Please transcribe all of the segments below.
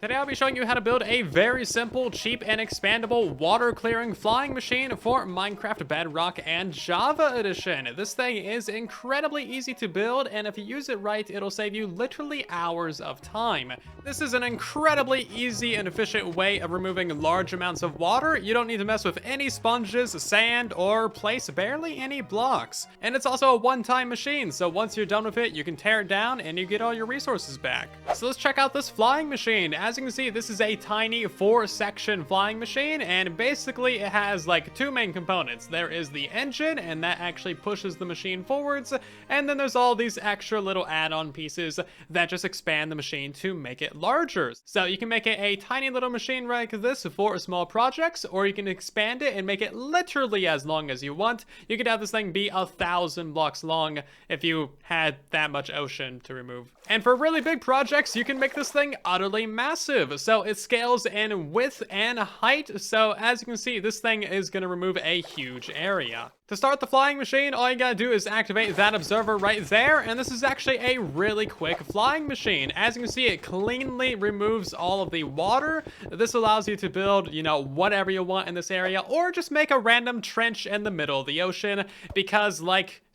Today I'll be showing you how to build a very simple, cheap, and expandable water-clearing flying machine for Minecraft Bedrock and Java Edition. This thing is incredibly easy to build, and if you use it right, it'll save you literally hours of time. This is an incredibly easy and efficient way of removing large amounts of water. You don't need to mess with any sponges, sand, or place barely any blocks. And it's also a one-time machine, so once you're done with it, you can tear it down and you get all your resources back. So let's check out this flying machine. As you can see, this is a tiny 4-section flying machine, and basically it has like two main components. There is the engine, and that actually pushes the machine forwards, and then there's all these extra little add-on pieces that just expand the machine to make it larger. So you can make it a tiny little machine like this for small projects, or you can expand it and make it literally as long as you want. You could have this thing be 1,000 blocks long if you had that much ocean to remove. And for really big projects, you can make this thing utterly massive. So it scales in width and height. So as you can see, this thing is going to remove a huge area. To start the flying machine, all you gotta do is activate that observer right there, and this is actually a really quick flying machine. As you can see, it cleanly removes all of the water. This allows you to build, whatever you want in this area, or just make a random trench in the middle of the ocean, because,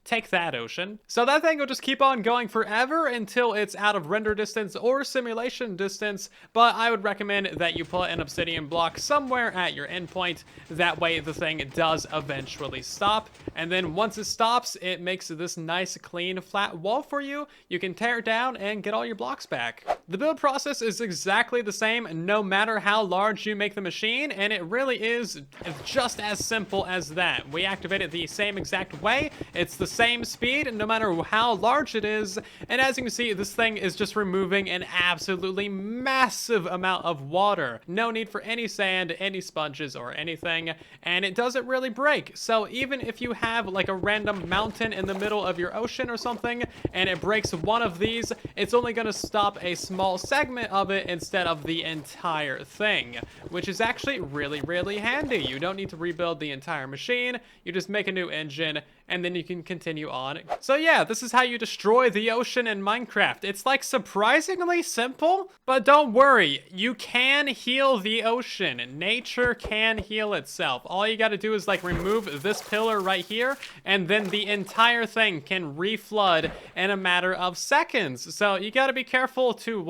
take that, ocean. So that thing will just keep on going forever until it's out of render distance or simulation distance, but I would recommend that you put an obsidian block somewhere at your endpoint. That way the thing does eventually stop, and then once it stops, it makes this nice, clean, flat wall for you. You can tear it down and get all your blocks back. The build process is exactly the same no matter how large you make the machine, and it really is just as simple as that. We activate it the same exact way. It's the same speed no matter how large it is, and as you can see, this thing is just removing an absolutely massive amount of water. No need for any sand, any sponges, or anything, and it doesn't really break. So even if you have like a random mountain in the middle of your ocean or something and it breaks one of these, it's only going to stop a small segment of it instead of the entire thing, which is actually really handy. You don't need to rebuild the entire machine. You just make a new engine and then you can continue on. So yeah, this is how you destroy the ocean in Minecraft. It's like surprisingly simple, but don't worry, you can heal the ocean. Nature can heal itself. All you gotta do is remove this pillar right here, and then the entire thing can reflood in a matter of seconds. So you gotta be careful to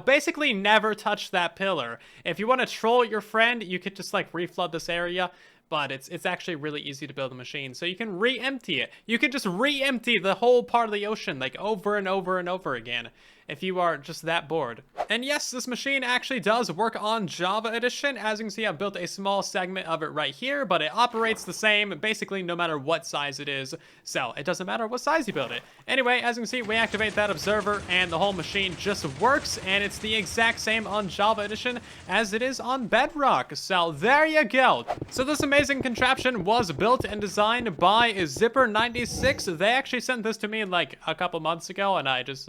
basically never touch that pillar. If you wanna troll your friend, you could just reflood this area. But it's actually really easy to build a machine, so you can re-empty it. You can just re-empty the whole part of the ocean over and over and over again if you are just that bored. And yes, this machine actually does work on Java Edition. As you can see, I've built a small segment of it right here, but it operates the same basically no matter what size it is. So it doesn't matter what size you build it. Anyway, as you can see, we activate that observer and the whole machine just works, and it's the exact same on Java Edition as it is on Bedrock. So there you go. So this amazing contraption was built and designed by Zipper96. They actually sent this to me a couple months ago, and I just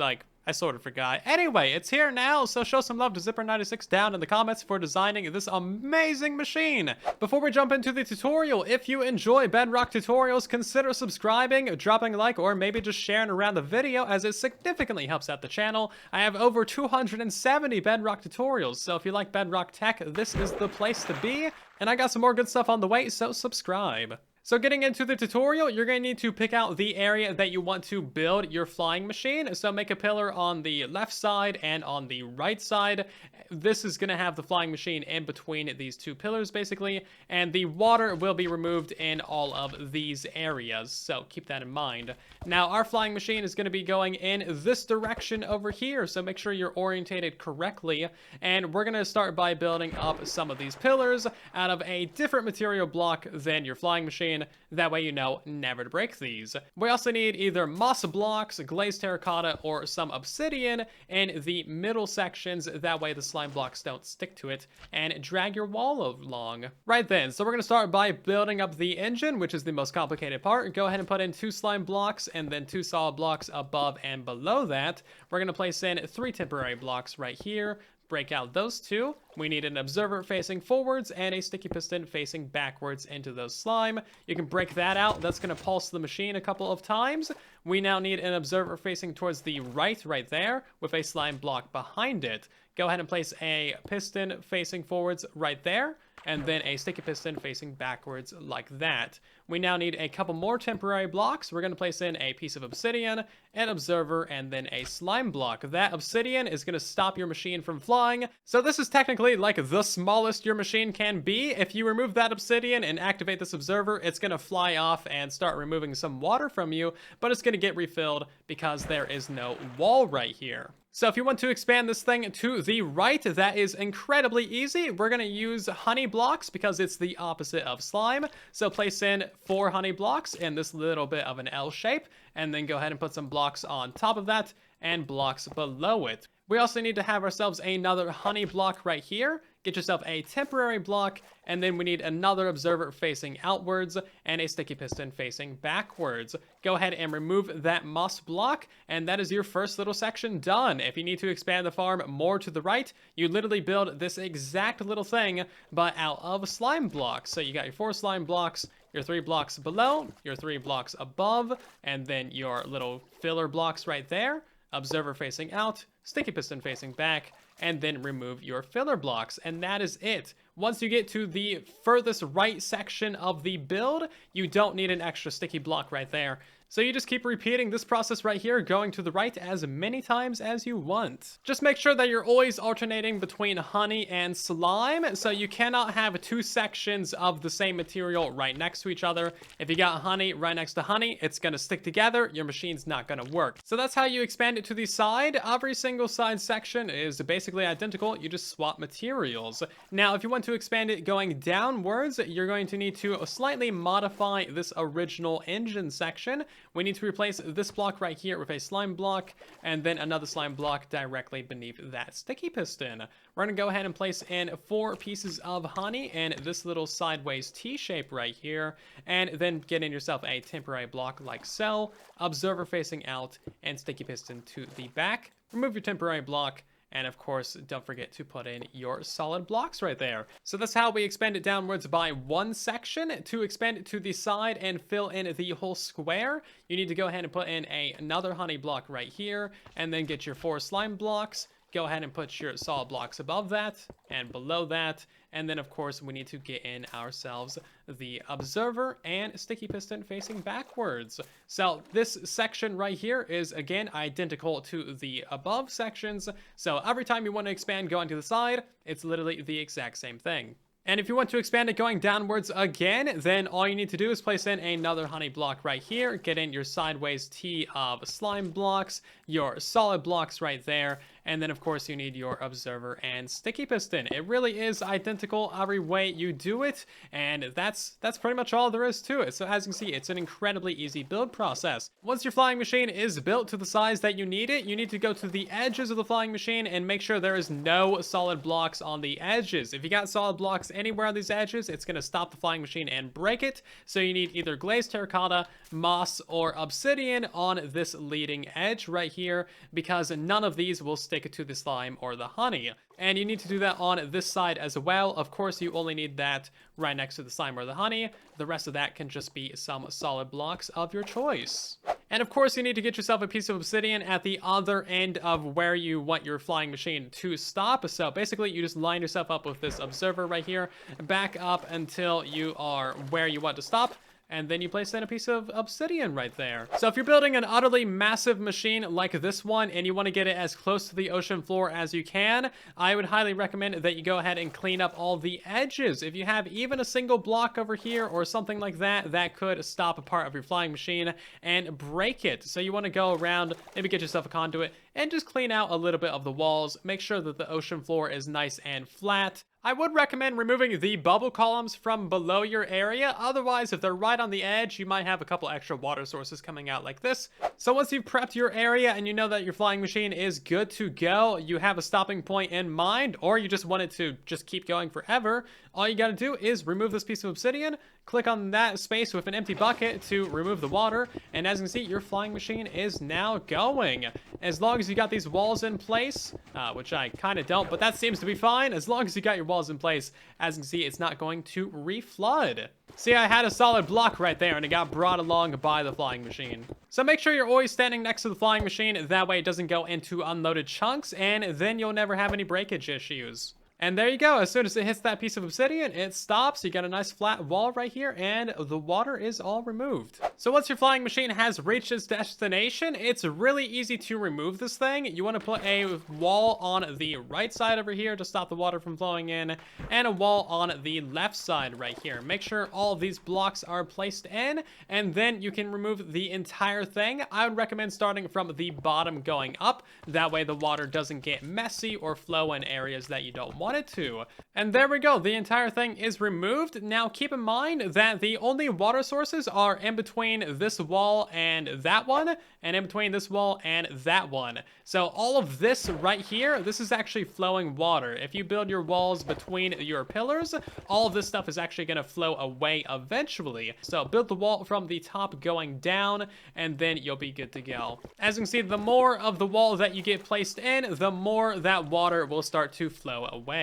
I sort of forgot. Anyway, it's here now, so show some love to Zipper96 down in the comments for designing this amazing machine. Before we jump into the tutorial, if you enjoy Bedrock tutorials, consider subscribing, dropping a like, or maybe just sharing around the video, as it significantly helps out the channel. I have over 270 Bedrock tutorials, so if you like Bedrock tech, this is the place to be. And I got some more good stuff on the way, so subscribe. So getting into the tutorial, you're going to need to pick out the area that you want to build your flying machine. So make a pillar on the left side and on the right side. This is going to have the flying machine in between these two pillars, basically, and the water will be removed in all of these areas. So keep that in mind. Now, our flying machine is going to be going in this direction over here, so make sure you're orientated correctly. And we're going to start by building up some of these pillars out of a different material block than your flying machine. That way you know never to break these. We also need either moss blocks, glazed terracotta, or some obsidian in the middle sections. That way the slime blocks don't stick to it and drag your wall along. Right then, so we're going to start by building up the engine, which is the most complicated part. Go ahead and put in 2 slime blocks and then 2 solid blocks above and below that. We're going to place in 3 temporary blocks right here, break out those two. We need an observer facing forwards and a sticky piston facing backwards into those slime. You can break that out. That's going to pulse the machine a couple of times. We now need an observer facing towards the right there with a slime block behind it. Go ahead and place a piston facing forwards right there, and then a sticky piston facing backwards like that. We now need a couple more temporary blocks. We're going to place in a piece of obsidian, an observer, and then a slime block. That obsidian is going to stop your machine from flying. So this is technically like the smallest your machine can be. If you remove that obsidian and activate this observer, it's going to fly off and start removing some water from you, but it's going to get refilled because there is no wall right here. So if you want to expand this thing to the right, that is incredibly easy. We're going to use honey blocks because it's the opposite of slime. So place in 4 honey blocks in this little bit of an L shape, and then go ahead and put some blocks on top of that and blocks below it. We also need to have ourselves another honey block right here. Get yourself a temporary block, and then we need another observer facing outwards and a sticky piston facing backwards. Go ahead and remove that moss block, and that is your first little section done. If you need to expand the farm more to the right, you literally build this exact little thing, but out of slime blocks. So you got your 4 slime blocks, your 3 blocks below, your 3 blocks above, and then your little filler blocks right there. Observer facing out, sticky piston facing back, and then remove your filler blocks, and that is it. Once you get to the furthest right section of the build, you don't need an extra sticky block right there. So you just keep repeating this process right here, going to the right as many times as you want. Just make sure that you're always alternating between honey and slime, so you cannot have 2 sections of the same material right next to each other. If you got honey right next to honey, it's gonna stick together, your machine's not gonna work. So that's how you expand it to the side. Every single side section is basically identical, you just swap materials. Now, if you want to expand it going downwards, you're going to need to slightly modify this original engine section. We need to replace this block right here with a slime block, and then another slime block directly beneath that sticky piston. We're going to go ahead and place in 4 pieces of honey in this little sideways T shape right here, and then get in yourself a temporary block like so, observer facing out, and sticky piston to the back. Remove your temporary block, and of course, don't forget to put in your solid blocks right there. So that's how we expand it downwards by 1 section. To expand it to the side and fill in the whole square, you need to go ahead and put in another honey block right here, and then get your 4 slime blocks. Go ahead and put your solid blocks above that and below that. And then, of course, we need to get in ourselves the observer and sticky piston facing backwards. So this section right here is, again, identical to the above sections. So every time you want to expand going to the side, it's literally the exact same thing. And if you want to expand it going downwards again, then all you need to do is place in another honey block right here, get in your sideways T of slime blocks, your solid blocks right there, and then of course you need your observer and sticky piston. It really is identical every way you do it, and that's pretty much all there is to it. So as you can see, it's an incredibly easy build process. Once your flying machine is built to the size that you need it, you need to go to the edges of the flying machine and make sure there is no solid blocks on the edges. If you got solid blocks anywhere on these edges, it's going to stop the flying machine and break it. So you need either glazed terracotta, moss, or obsidian on this leading edge right here, because none of these will stick to the slime or the honey. And you need to do that on this side as well. Of course, you only need that right next to the slime or the honey. The rest of that can just be some solid blocks of your choice. And of course, you need to get yourself a piece of obsidian at the other end of where you want your flying machine to stop. So basically, you just line yourself up with this observer right here, back up until you are where you want to stop, and then you place in a piece of obsidian right there. So if you're building an utterly massive machine like this one and you want to get it as close to the ocean floor as you can, I would highly recommend that you go ahead and clean up all the edges. If you have even a single block over here or something like that, that could stop a part of your flying machine and break it. So you want to go around, maybe get yourself a conduit, and just clean out a little bit of the walls. Make sure that the ocean floor is nice and flat. I would recommend removing the bubble columns from below your area. Otherwise, if they're right on the edge, you might have a couple extra water sources coming out like this. So once you've prepped your area and you know that your flying machine is good to go, you have a stopping point in mind, or you just want it to just keep going forever, all you gotta do is remove this piece of obsidian, click on that space with an empty bucket to remove the water, and as you can see, your flying machine is now going. As long as you got these walls in place, which I kind of don't, but that seems to be fine. As long as you got your walls in place, as you can see, it's not going to reflood. See, I had a solid block right there, and it got brought along by the flying machine. So make sure you're always standing next to the flying machine, that way it doesn't go into unloaded chunks, and then you'll never have any breakage issues. And there you go. As soon as it hits that piece of obsidian, it stops. You got a nice flat wall right here, and the water is all removed. So once your flying machine has reached its destination, it's really easy to remove this thing. You want to put a wall on the right side over here to stop the water from flowing in, and a wall on the left side right here. Make sure all of these blocks are placed in, and then you can remove the entire thing. I would recommend starting from the bottom going up. That way the water doesn't get messy or flow in areas that you don't want it to. And there we go, the entire thing is removed. Now keep in mind that the only water sources are in between this wall and that one, and in between this wall and that one. So all of this right here, this is actually flowing water. If you build your walls between your pillars, all of this stuff is actually going to flow away eventually. So build the wall from the top going down, and then you'll be good to go. As you can see, the more of the wall that you get placed in, the more that water will start to flow away.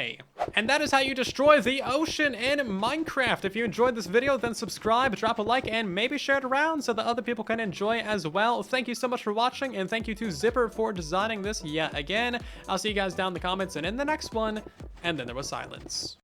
And that is how you destroy the ocean in Minecraft. If you enjoyed this video, then subscribe, drop a like, and maybe share it around so that other people can enjoy as well. Thank you so much for watching, and thank you to Zipper for designing this yet again. I'll see you guys down in the comments and in the next one. And then there was silence.